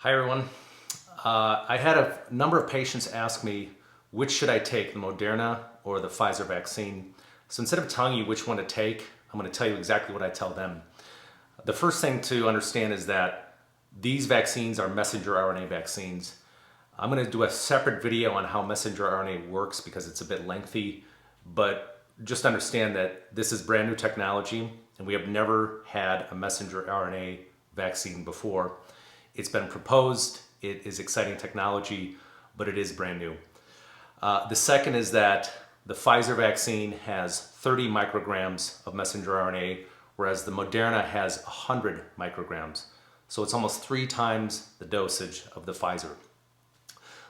Hi everyone. I had a number of patients ask me which should I take, the Moderna or the Pfizer vaccine. So instead of telling you which one to take, I'm going to tell you exactly what I tell them. The first thing to understand is that these vaccines are messenger RNA vaccines. I'm going to do a separate video on how messenger RNA works because it's a bit lengthy, but just understand that this is brand new technology and we have never had a messenger RNA vaccine before. It's been proposed, it is exciting technology, but it is brand new. The second is that the Pfizer vaccine has 30 micrograms of messenger RNA, whereas the Moderna has 100 micrograms. So it's almost 3 times the dosage of the Pfizer.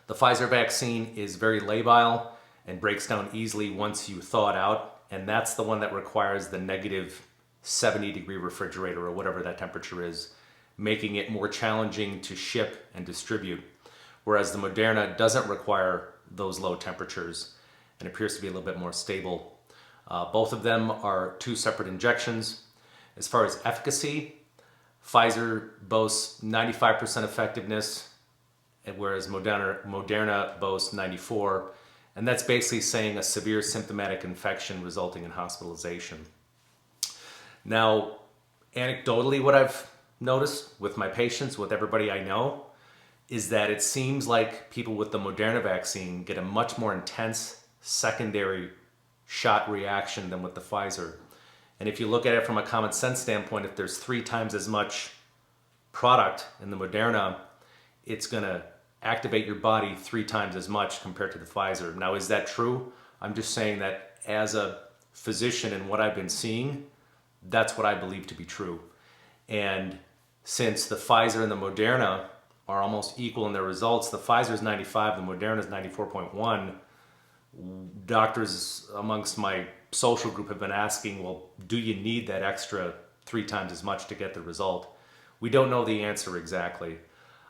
The Pfizer vaccine is very labile and breaks down easily once you thaw it out, and that's the one that requires the negative 70-degree refrigerator or whatever that temperature is, making it more challenging to ship and distribute, whereas the Moderna doesn't require those low temperatures and appears to be a little bit more stable. Both of them are 2 separate injections. As far as efficacy, Pfizer boasts 95% effectiveness, whereas Moderna boasts 94%, and that's basically saying a severe symptomatic infection resulting in hospitalization. Now, anecdotally, what I've noticed with my patients, with everybody I know, is that it seems like people with the Moderna vaccine get a much more intense secondary shot reaction than with the Pfizer. And if you look at it from a common sense standpoint, if there's 3 times as much product in the Moderna, it's going to activate your body 3 times as much compared to the Pfizer. Now, is that true? I'm just saying that as a physician and what I've been seeing, that's what I believe to be true. And since the Pfizer and the Moderna are almost equal in their results, the Pfizer is 95, the Moderna is 94.1. Doctors amongst my social group have been asking, well, do you need that extra 3 times as much to get the result? We don't know the answer exactly.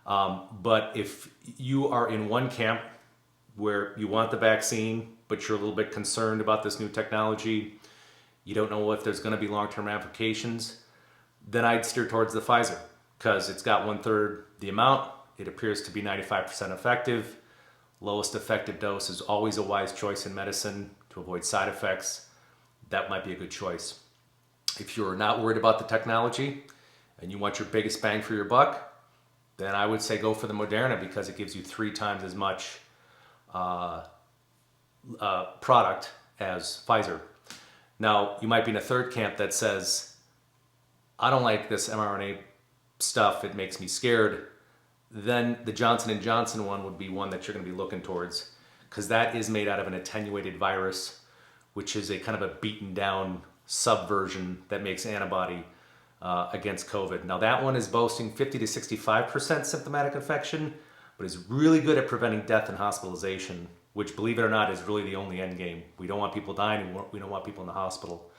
But if you are in one camp where you want the vaccine, but you're a little bit concerned about this new technology, you don't know if there's going to be long-term applications, then I'd steer towards the Pfizer because it's got 1/3 the amount. It appears to be 95% effective. Lowest effective dose is always a wise choice in medicine to avoid side effects. That might be a good choice. If you're not worried about the technology and you want your biggest bang for your buck, then I would say go for the Moderna because it gives you 3 times as much product as Pfizer. Now, you might be in a third camp that says, I don't like this mRNA stuff, it makes me scared. Then the Johnson & Johnson one would be one that you're going to be looking towards because that is made out of an attenuated virus, which is a kind of a beaten down subversion that makes antibody against COVID. Now that one is boasting 50 to 65% symptomatic infection, but is really good at preventing death and hospitalization, which, believe it or not, is really the only end game. We don't want people dying, we don't want people in the hospital.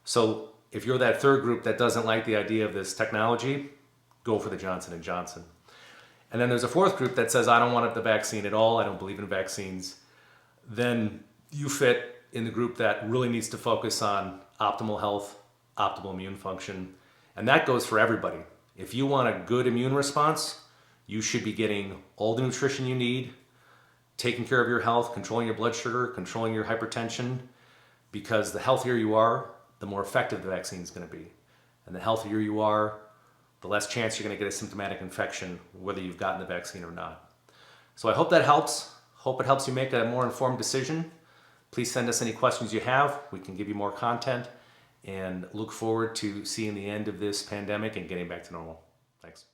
So if you're that third group that doesn't like the idea of this technology, go for the Johnson & Johnson. And then there's a fourth group that says, I don't want the vaccine at all, I don't believe in vaccines. Then you fit in the group that really needs to focus on optimal health, optimal immune function. And that goes for everybody. If you want a good immune response, you should be getting all the nutrition you need, taking care of your health, controlling your blood sugar, controlling your hypertension, because the healthier you are, the more effective the vaccine is going to be. And the healthier you are, the less chance you're going to get a symptomatic infection, whether you've gotten the vaccine or not. So I hope that helps. Hope it helps you make a more informed decision. Please send us any questions you have. We can give you more content, and look forward to seeing the end of this pandemic and getting back to normal. Thanks.